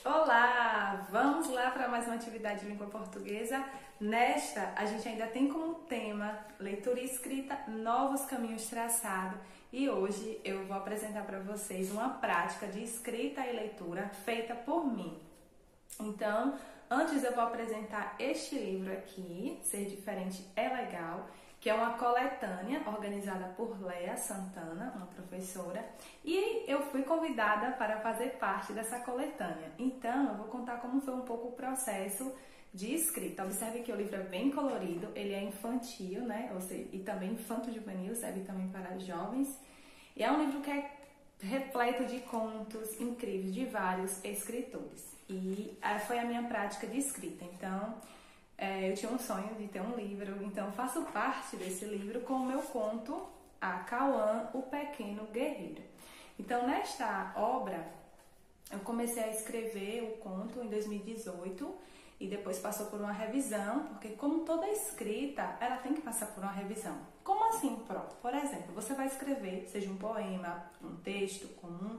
Olá! Vamos lá para mais uma atividade de língua portuguesa. Nesta, a gente ainda tem como tema leitura e escrita, novos caminhos traçados. E hoje eu vou apresentar para vocês uma prática de escrita e leitura feita por mim. Então, antes eu vou apresentar este livro aqui, Ser Diferente é Legal, que é uma coletânea organizada por Lea Santana, uma professora, e eu fui convidada para fazer parte dessa coletânea. Então, eu vou contar como foi um pouco o processo de escrita. Observe que o livro é bem colorido, ele é infantil, né? Ou seja, e também infanto-juvenil, serve também para jovens. E é um livro que é repleto de contos incríveis de vários escritores. E foi a minha prática de escrita. Então, eu tinha um sonho de ter um livro, então faço parte desse livro com o meu conto, A Cauã, o Pequeno Guerreiro. Então, nesta obra, eu comecei a escrever o conto em 2018 e depois passou por uma revisão, porque como toda escrita, ela tem que passar por uma revisão. Como assim, por exemplo, você vai escrever, seja um poema, um texto comum,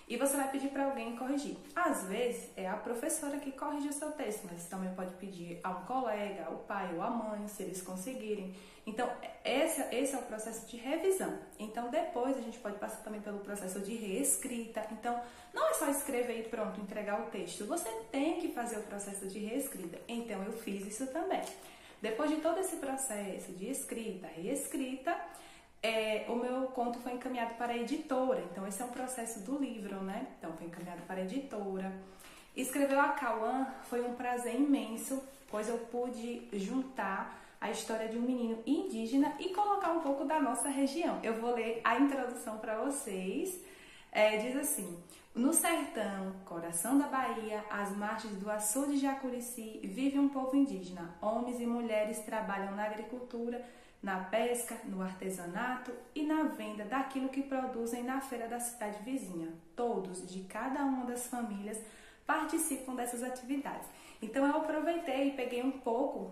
e você vai pedir para alguém corrigir. Às vezes é a professora que corrige o seu texto, mas você também pode pedir a um colega, ao pai ou à mãe, se eles conseguirem. Então, esse é o processo de revisão. Então, depois a gente pode passar também pelo processo de reescrita. Então, não é só escrever e pronto, entregar o texto. Você tem que fazer o processo de reescrita. Então, eu fiz isso também. Depois de todo esse processo de escrita, reescrita, o meu conto foi encaminhado para a editora. Então, esse é um processo do livro, né? Então, foi encaminhado para a editora. Escrever A Cauã foi um prazer imenso, pois eu pude juntar a história de um menino indígena e colocar um pouco da nossa região. Eu vou ler a introdução para vocês. Diz assim: no sertão, coração da Bahia, às margens do açude de Jacurici, vive um povo indígena. Homens e mulheres trabalham na agricultura, na pesca, no artesanato e na venda daquilo que produzem na feira da cidade vizinha. Todos, de cada uma das famílias, participam dessas atividades. Então eu aproveitei e peguei um pouco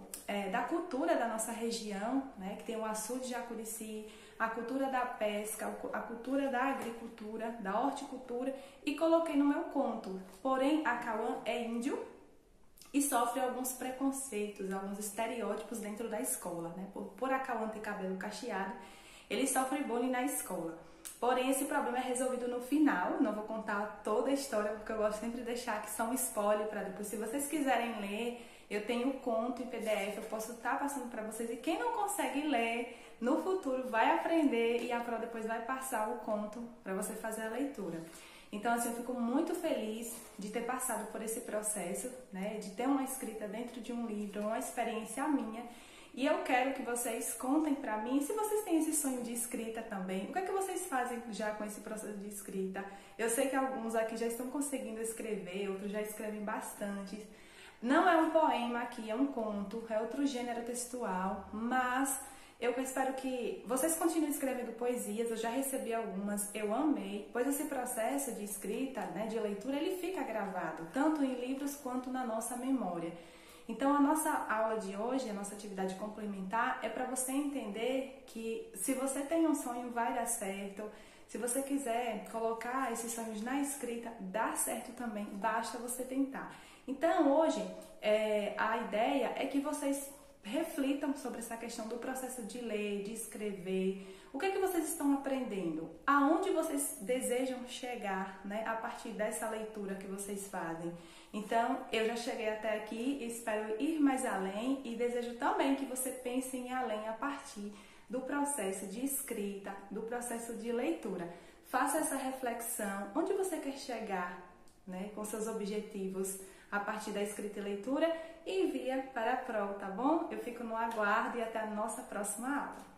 da cultura da nossa região, né, que tem o açude de Jacurici, a cultura da pesca, a cultura da agricultura, da horticultura, e coloquei no meu conto. Porém, a Cauã é índio e sofre alguns preconceitos, alguns estereótipos dentro da escola, né? Por a Cauã ter cabelo cacheado, ele sofre bullying na escola. Porém, esse problema é resolvido no final. Não vou contar toda a história, porque eu gosto sempre de deixar que são spoiler para depois. Se vocês quiserem ler, eu tenho o conto em PDF, eu posso estar passando para vocês. E quem não consegue ler, no futuro vai aprender e a prova depois vai passar o conto para você fazer a leitura. Então, assim, eu fico muito feliz de ter passado por esse processo, né, de ter uma escrita dentro de um livro, uma experiência minha. E eu quero que vocês contem pra mim, se vocês têm esse sonho de escrita também, o que é que vocês fazem já com esse processo de escrita? Eu sei que alguns aqui já estão conseguindo escrever, outros já escrevem bastante. Não é um poema aqui, é um conto, é outro gênero textual, mas eu espero que vocês continuem escrevendo poesias. Eu já recebi algumas, eu amei, pois esse processo de escrita, né, de leitura, ele fica gravado, tanto em livros quanto na nossa memória. Então, a nossa aula de hoje, a nossa atividade complementar, é para você entender que se você tem um sonho, vai dar certo. Se você quiser colocar esses sonhos na escrita, dá certo também, basta você tentar. Então, hoje, a ideia é que vocês reflitam sobre essa questão do processo de ler, de escrever. O que é que vocês estão aprendendo? Aonde vocês desejam chegar, né, a partir dessa leitura que vocês fazem? Então, eu já cheguei até aqui, espero ir mais além e desejo também que você pense em além a partir do processo de escrita, do processo de leitura. Faça essa reflexão, onde você quer chegar, né, com seus objetivos a partir da escrita e leitura, e envia para a prova, tá bom? Eu fico no aguardo e até a nossa próxima aula.